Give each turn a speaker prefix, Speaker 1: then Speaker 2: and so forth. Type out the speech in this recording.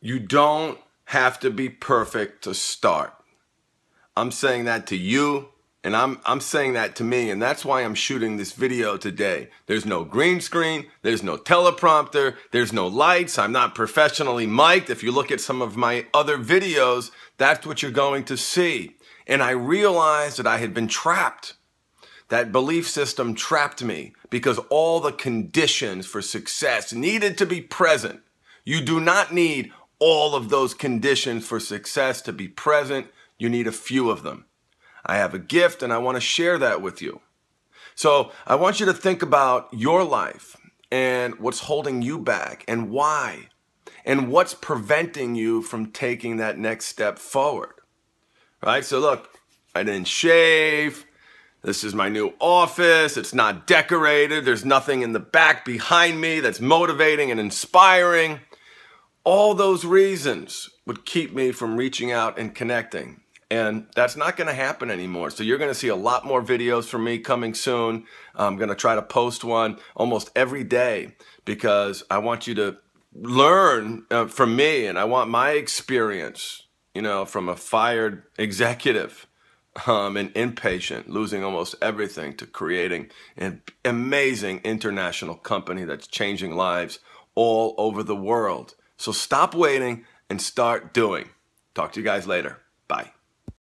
Speaker 1: You don't have to be perfect to start. I'm saying that to you, and I'm saying that to me, and that's why I'm shooting this video today. There's no green screen, there's no teleprompter, there's no lights, I'm not professionally mic'd. If you look at some of my other videos, that's what you're going to see. And I realized that I had been trapped. That belief system trapped me because all the conditions for success needed to be present. You do not need all of those conditions for success to be present. You need a few of them. I have a gift and I want to share that with you. So I want you to think about your life and what's holding you back and why, and what's preventing you from taking that next step forward. Right? So look, I didn't shave. This is my new office. It's not decorated. There's nothing in the back behind me that's motivating and inspiring. All those reasons would keep me from reaching out and connecting. And that's not going to happen anymore. So you're going to see a lot more videos from me coming soon. I'm going to try to post one almost every day because I want you to learn from me, and I want my experience, you know, from a fired executive and inpatient, losing almost everything, to creating an amazing international company that's changing lives all over the world. So stop waiting and start doing. Talk to you guys later. Bye.